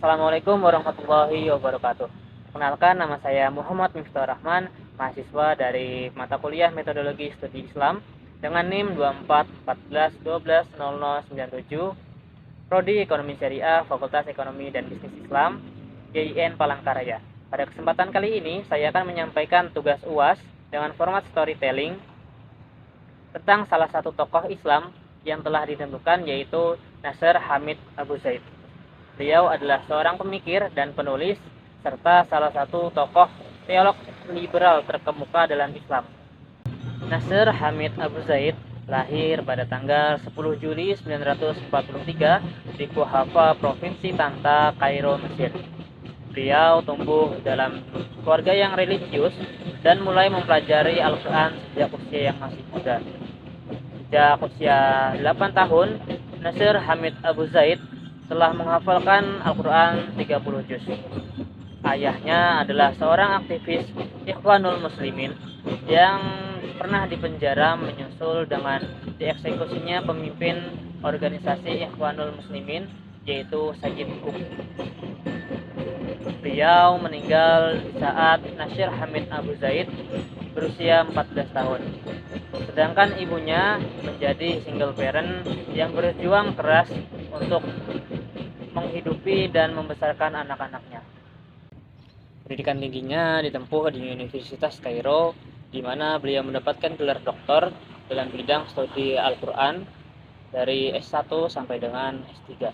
Assalamualaikum warahmatullahi wabarakatuh. Perkenalkan, nama saya Muhammad Miftah Rahman, mahasiswa dari mata kuliah Metodologi Studi Islam dengan NIM 2414120097, Prodi Ekonomi Syariah, Fakultas Ekonomi dan Bisnis Islam, YIN Palangkaraya. Pada kesempatan kali ini, saya akan menyampaikan tugas UAS dengan format storytelling tentang salah satu tokoh Islam yang telah ditentukan, yaitu Nasr Hamid Abu Zaid. Beliau adalah seorang pemikir dan penulis, serta salah satu tokoh teolog liberal terkemuka dalam Islam. Nasr Hamid Abu Zaid lahir pada tanggal 10 Juli 1943 di Kuhafa, Provinsi Tanta, Kairo, Mesir. Beliau tumbuh dalam keluarga yang religius dan mulai mempelajari Al-Quran sejak usia yang masih muda. Sejak usia 8 tahun, Nasr Hamid Abu Zaid telah menghafalkan Al-Quran 30 juz. Ayahnya adalah seorang aktivis Ikhwanul Muslimin yang pernah dipenjara menyusul dengan dieksekusinya pemimpin organisasi Ikhwanul Muslimin, yaitu Sayyid Qutb. Beliau meninggal saat Nasr Hamid Abu Zaid berusia 14 tahun. Sedangkan ibunya menjadi single parent yang berjuang keras untuk menghidupi dan membesarkan anak-anaknya. Pendidikan tingginya ditempuh di Universitas Kairo, di mana beliau mendapatkan gelar doktor dalam bidang studi Al-Quran dari S1 sampai dengan S3.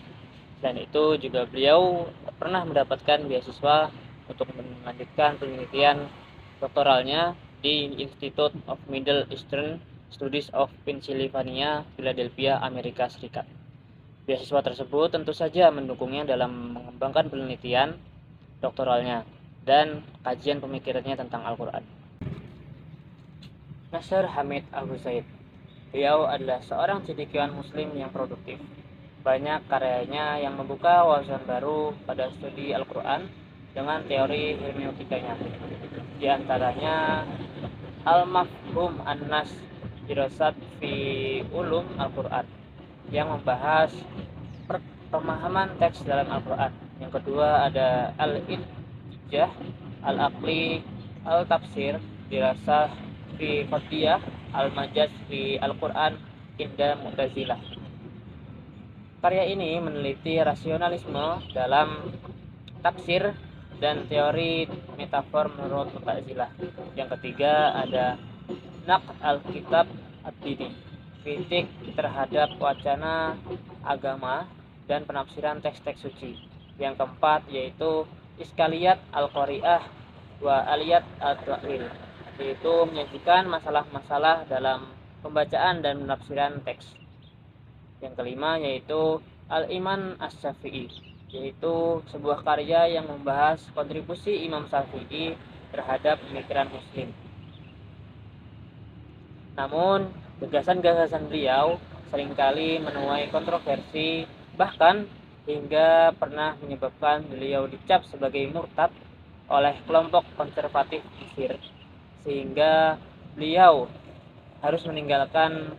Selain itu juga beliau pernah mendapatkan beasiswa untuk melanjutkan penelitian doktoralnya di Institute of Middle Eastern Studies of Pennsylvania, Philadelphia, Amerika Serikat. Beasiswa tersebut tentu saja mendukungnya dalam mengembangkan penelitian doktoralnya dan kajian pemikirannya tentang Al-Quran. Nasr Hamid Abu Zaid, beliau adalah seorang cendekiawan muslim yang produktif. Banyak karyanya yang membuka wawasan baru pada studi Al-Quran dengan teori hermeneutikanya. Di antaranya Al-Mafhum An-Nas Dirasat fi Ulum Al-Quran yang membahas pemahaman teks dalam Al-Quran. Yang kedua ada Al-Ittijah Al-Aqli Al-Tafsir Dirasah fi Qadiyah Al-Majaz fi Al-Quran Inda Mu'tazilah. Karya ini meneliti rasionalisme dalam tafsir dan teori metafor menurut Mu'tazilah. Yang ketiga ada Naqd Al-Kitab Ad-Dini, kritik terhadap wacana agama dan penafsiran teks-teks suci. Yang keempat yaitu Iskaliyat Al-Qari'ah wa Aliyat Al-Ta'wil, yaitu menyajikan masalah-masalah dalam pembacaan dan penafsiran teks. Yang kelima yaitu Al-Iman As-Syafi'i, yaitu sebuah karya yang membahas kontribusi Imam Syafi'i terhadap pemikiran muslim. Namun, gagasan-gagasan beliau seringkali menuai kontroversi, bahkan hingga pernah menyebabkan beliau dicap sebagai murtad oleh kelompok konservatif Mesir, sehingga beliau harus meninggalkan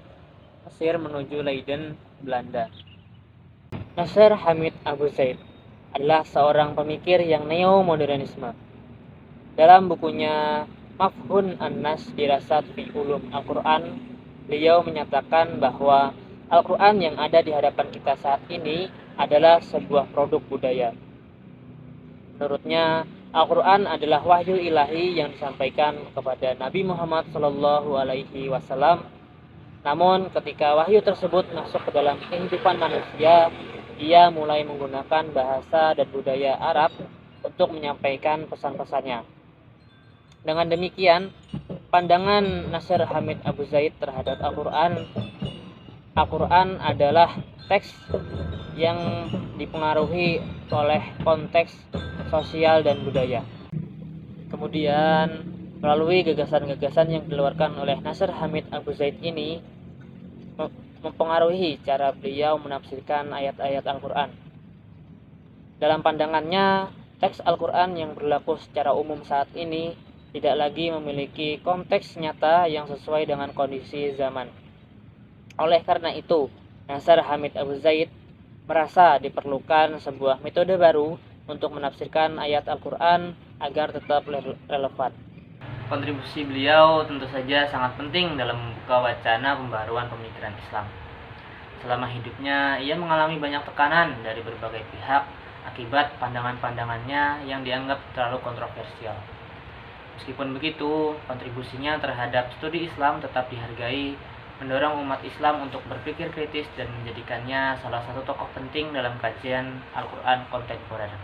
Mesir menuju Leiden, Belanda. Nasr Hamid Abu Zaid adalah seorang pemikir yang neo-modernisme. Dalam bukunya Mafhum An-Nas Dirasat fi Ulum Al-Quran, beliau menyatakan bahwa Al-Quran yang ada di hadapan kita saat ini adalah sebuah produk budaya. Menurutnya, Al-Quran adalah wahyu ilahi yang disampaikan kepada Nabi Muhammad SAW. Namun, ketika wahyu tersebut masuk ke dalam kehidupan manusia, ia mulai menggunakan bahasa dan budaya Arab untuk menyampaikan pesan-pesannya. Dengan demikian, pandangan Nasr Hamid Abu Zaid terhadap Al-Quran adalah teks yang dipengaruhi oleh konteks sosial dan budaya. Kemudian, melalui gagasan-gagasan yang dikeluarkan oleh Nasr Hamid Abu Zaid ini mempengaruhi cara beliau menafsirkan ayat-ayat Al-Quran. Dalam pandangannya, teks Al-Quran yang berlaku secara umum saat ini tidak lagi memiliki konteks nyata yang sesuai dengan kondisi zaman. Oleh karena itu, Nasr Hamid Abu Zaid merasa diperlukan sebuah metode baru untuk menafsirkan ayat Al-Quran agar tetap relevan. Kontribusi beliau tentu saja sangat penting dalam membuka wacana pembaruan pemikiran Islam. Selama hidupnya, ia mengalami banyak tekanan dari berbagai pihak akibat pandangan-pandangannya yang dianggap terlalu kontroversial. Meskipun begitu, kontribusinya terhadap studi Islam tetap dihargai, mendorong umat Islam untuk berpikir kritis dan menjadikannya salah satu tokoh penting dalam kajian Al-Quran kontemporer.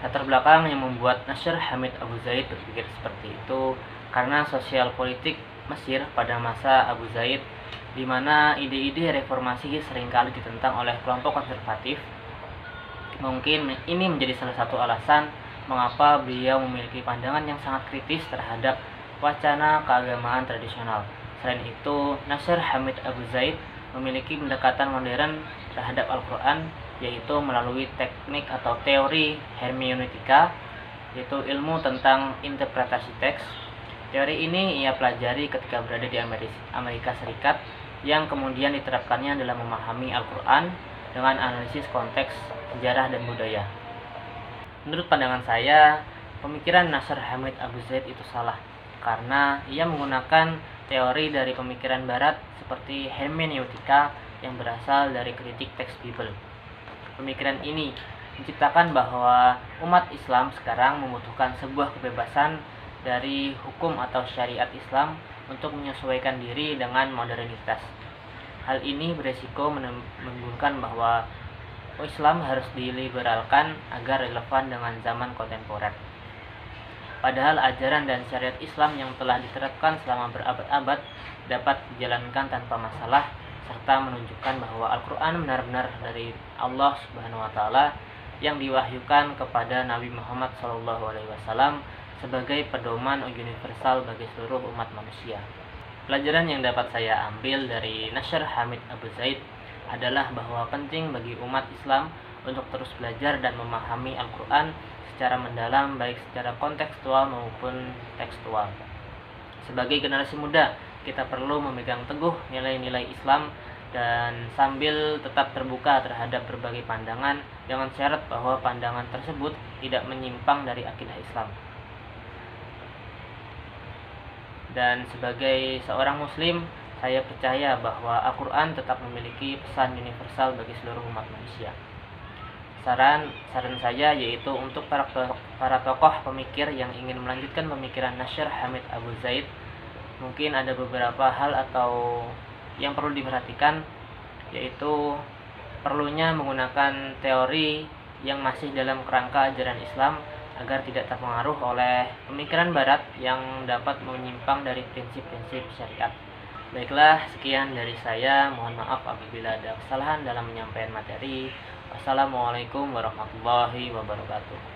Latar belakang yang membuat Nasr Hamid Abu Zaid berpikir seperti itu karena sosial politik Mesir pada masa Abu Zaid, di mana ide-ide reformasi seringkali ditentang oleh kelompok konservatif. Mungkin ini menjadi salah satu alasan mengapa beliau memiliki pandangan yang sangat kritis terhadap wacana keagamaan tradisional. Selain itu, Nasr Hamid Abu Zaid memiliki pendekatan modern terhadap Al-Quran, yaitu melalui teknik atau teori hermeneutika, yaitu ilmu tentang interpretasi teks. Teori ini ia pelajari ketika berada di Amerika Serikat, yang kemudian diterapkannya dalam memahami Al-Quran dengan analisis konteks, sejarah, dan budaya. Menurut pandangan saya, pemikiran Nasr Hamid Abu Zaid itu salah, karena ia menggunakan teori dari pemikiran Barat seperti hermeneutika yang berasal dari kritik teks Bible. Pemikiran ini menciptakan bahwa umat Islam sekarang membutuhkan sebuah kebebasan dari hukum atau syariat Islam untuk menyesuaikan diri dengan modernitas. Hal ini beresiko menimbulkan bahwa Islam harus diliberalkan agar relevan dengan zaman kontemporer. Padahal ajaran dan syariat Islam yang telah diterapkan selama berabad-abad dapat dijalankan tanpa masalah, serta menunjukkan bahwa Al-Quran benar-benar dari Allah Subhanahu wa Ta'ala yang diwahyukan kepada Nabi Muhammad SAW sebagai pedoman universal bagi seluruh umat manusia. Pelajaran yang dapat saya ambil dari Nasr Hamid Abu Zaid adalah bahwa penting bagi umat Islam untuk terus belajar dan memahami Al-Quran secara mendalam, baik secara kontekstual maupun tekstual. Sebagai generasi muda, kita perlu memegang teguh nilai-nilai Islam dan sambil tetap terbuka terhadap berbagai pandangan dengan syarat bahwa pandangan tersebut tidak menyimpang dari akidah Islam. Dan sebagai seorang muslim, saya percaya bahwa Al-Quran tetap memiliki pesan universal bagi seluruh umat manusia. Saran saya yaitu untuk para tokoh pemikir yang ingin melanjutkan pemikiran Nasr Hamid Abu Zaid, mungkin ada beberapa hal atau yang perlu diperhatikan, yaitu perlunya menggunakan teori yang masih dalam kerangka ajaran Islam agar tidak terpengaruh oleh pemikiran Barat yang dapat menyimpang dari prinsip-prinsip syariat. Baiklah, sekian dari saya. Mohon maaf apabila ada kesalahan dalam menyampaikan materi. Wassalamualaikum warahmatullahi wabarakatuh.